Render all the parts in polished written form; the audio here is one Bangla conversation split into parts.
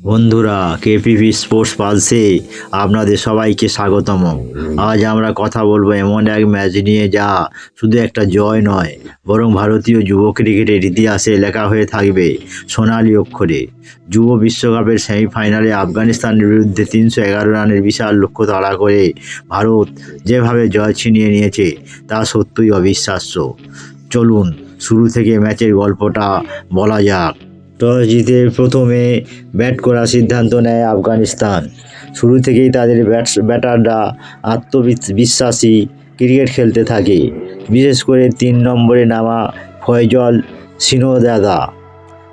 বন্ধুরা, কেপিভি স্পোর্টস পালসে আপনাদের সবাইকে স্বাগতম। আজ আমরা কথা বলবো এমন এক ম্যাচ নিয়ে যা শুধু একটা জয় নয়, বরং ভারতীয় যুব ক্রিকেটের ইতিহাসে লেখা হয়ে থাকবে সোনালী অক্ষরে। যুব বিশ্বকাপের সেমিফাইনালে আফগানিস্তানের বিরুদ্ধে 311 রানের বিশাল লক্ষ্য তাড়া করে ভারত যেভাবে জয় ছিনিয়ে নিয়েছে তা সত্যিই অবিশ্বাস্য। চলুন শুরু থেকে ম্যাচের গল্পটা বলা যাক। টস জিতে প্রথমে ব্যাট করার সিদ্ধান্ত নেয় আফগানিস্তান। শুরু থেকেই তাদের ব্যাটাররা আত্মবিশ্বাসী ক্রিকেট খেলতে থাকে, বিশেষ করে 3 নম্বরে নামা ফয়জল সিনোদাদা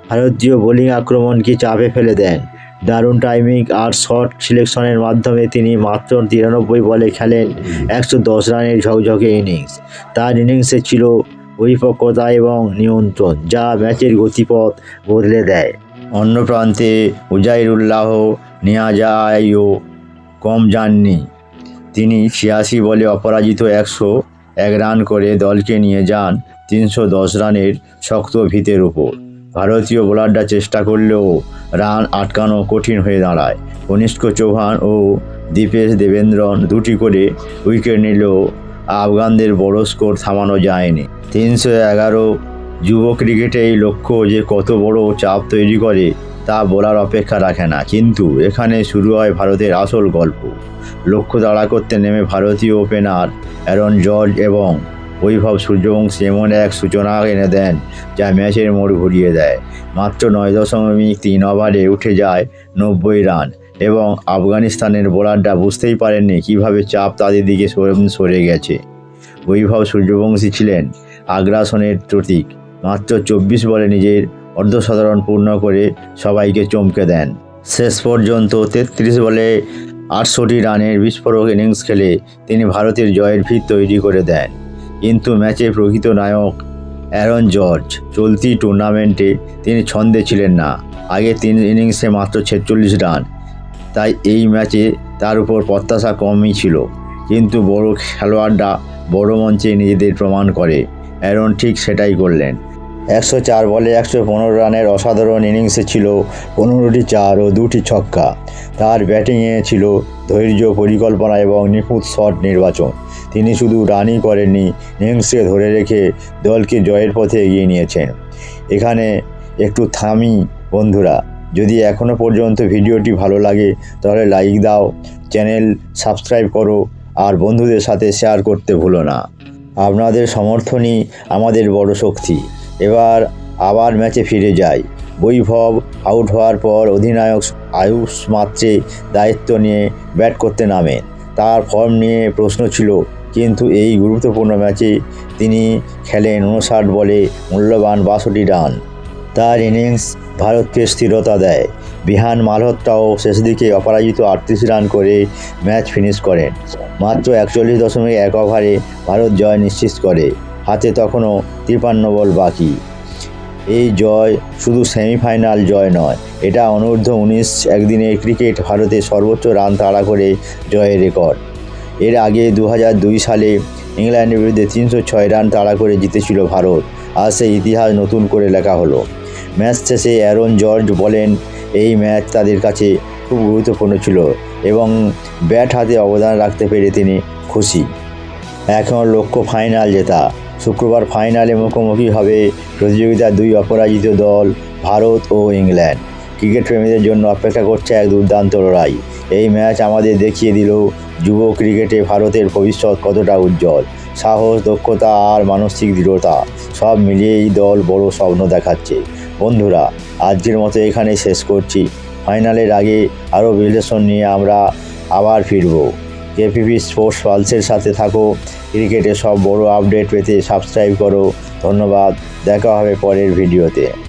ভারতীয় বোলিং আক্রমণকে চাপে ফেলে দেন। দারুণ টাইমিং আর শট সিলেকশনের মাধ্যমে তিনি মাত্র 93 বলে খেলেন 110 রানের ঝকঝকে ইনিংস। তার ইনিংসে ছিল পরিপক্কতা এবং নিয়ন্ত্রণ, যা ম্যাচের গতিপথ বদলে দেয়। অন্য প্রান্তে উজাইরুল্লাহ নিয়াজাইও কম যাননি। তিনি 86 বলে অপরাজিত 101 রান করে দলকে নিয়ে যান 310 রানের শক্ত ভিতের উপর। ভারতীয় বোলাররা চেষ্টা করলেও রান আটকানো কঠিন হয়ে দাঁড়ায়। কনিষ্ক চৌহান ও দীপেশ দেবেন্দ্রন দুটি করে উইকেট নিলেও আফগানদের বড় স্কোর থামানো যায়নি। 311 যুব ক্রিকেটে এই লক্ষ্য যে কত বড় চাপ তৈরি করে তা বলার অপেক্ষা রাখে না। কিন্তু এখানে শুরু হয় ভারতের আসল গল্প। লক্ষ্য তাড়া করতে নেমে ভারতীয় ওপেনার অ্যারন জর্জ এবং বৈভব সূর্যবংশী এমন এক সূচনা এনে দেন যা ম্যাচের মোড় ঘুরিয়ে দেয়। মাত্র 9.3 ওভারে উঠে যায় 90 রান এবং আফগানিস্তানের বোলাররা বুঝতেই পারেননি কীভাবে চাপ তাদের দিকে সরে গেছে। বৈভব সূর্যবংশী ছিলেন আগ্রাসনের প্রতীক। মাত্র 24 বলে নিজের অর্ধশতরান পূর্ণ করে সবাইকে চমকে দেন। শেষ পর্যন্ত 33 বলে 68 রানের বিস্ফোরক ইনিংস খেলে তিনি ভারতের জয়ের ভিত তৈরি করে দেন। কিন্তু ম্যাচের প্রকৃত নায়ক অ্যারন জর্জ। চলতি টুর্নামেন্টে তিনি ছন্দে ছিলেন না। আগে 3 ইনিংসে মাত্র 46 রান, তাই এই ম্যাচে তার উপর প্রত্যাশা কমই ছিল। কিন্তু বড় খেলোয়াড়রা বড় মঞ্চে নিজেদের প্রমাণ করে। অ্যারন ঠিক সেটাই করলেন। 104 বলে 115 রানের অসাধারণ ইনিংসে ছিল 15টি 4 ও 2টি ছক্কা। তার ব্যাটিংয়ে ছিল ধৈর্য, পরিকল্পনা এবং নিখুঁত শট নির্বাচন। তিনি শুধু রানই করেননি, ইনিংসকে ধরে রেখে দলকে জয়ের পথে এগিয়ে নিয়েছেন। এখানে একটু থামি বন্ধুরা, যদি এখনও পর্যন্ত ভিডিওটি ভালো লাগে তাহলে লাইক দাও, চ্যানেল সাবস্ক্রাইব করো আর বন্ধুদের সাথে শেয়ার করতে ভুলো না। আপনাদের সমর্থনই আমাদের বড় শক্তি। এবার আবার ম্যাচে ফিরে যায়। বৈভব আউট হওয়ার পর অধিনায়ক আয়ুষ মাত্রে দায়িত্ব নিয়ে ব্যাট করতে নামেন। তার ফর্ম নিয়ে প্রশ্ন ছিল, কিন্তু এই গুরুত্বপূর্ণ ম্যাচে তিনি খেলেন 59 বলে মূল্যবান 62 রান। তার ইনিংস ভারতকে স্থিরতা দেয়। বিহান মালহোত্রাও শেষ দিকে অপরাজিত 38 রান করে ম্যাচ ফিনিশ করেন। মাত্র 41.1 ওভারে ভারত জয় নিশ্চিত করে। হাতে তখনও 53 বল বাকি। এই জয় শুধু সেমিফাইনাল জয় নয়, এটা অনূর্ধ্ব-19 একদিনের ক্রিকেট ভারতের সর্বোচ্চ রান তাড়া করে জয়ের রেকর্ড। এর আগে 2002 সালে ইংল্যান্ডের বিরুদ্ধে 306 রান তাড়া করে জিতেছিল ভারত। আর সেই ইতিহাস নতুন করে লেখা হলো। ম্যাচ শেষে অ্যারন জর্জ বলেন, এই ম্যাচ তাদের কাছে খুব গুরুত্বপূর্ণ ছিল এবং ব্যাট হাতে অবদান রাখতে পেরে তিনি খুশি। এখন লক্ষ্য ফাইনাল জেতা। শুক্রবার ফাইনালে মুখোমুখি হবে প্রতিযোগিতার 2 অপরাজিত দল, ভারত ও ইংল্যান্ড। ক্রিকেট প্রেমীদের জন্য অপেক্ষা করছে এক দুর্দান্ত লড়াই। এই ম্যাচ আমাদের দেখিয়ে দিল যুব ক্রিকেটে ভারতের ভবিষ্যৎ কতটা উজ্জ্বল। সাহস, দক্ষতা আর মানসিক দৃঢ়তা সব মিলিয়ে এই দল বড় স্বপ্ন দেখাচ্ছে। বন্ধুরা, আজকের মতো এখানেই শেষ করছি। ফাইনালের আগে আরও বিশ্লেষণ নিয়ে আমরা আবার ফিরব। কেপিভি স্পোর্টস পালসের সাথে থাকো। ক্রিকেটের সব বড় আপডেট পেতে সাবস্ক্রাইব করো। ধন্যবাদ, দেখা হবে পরের ভিডিওতে।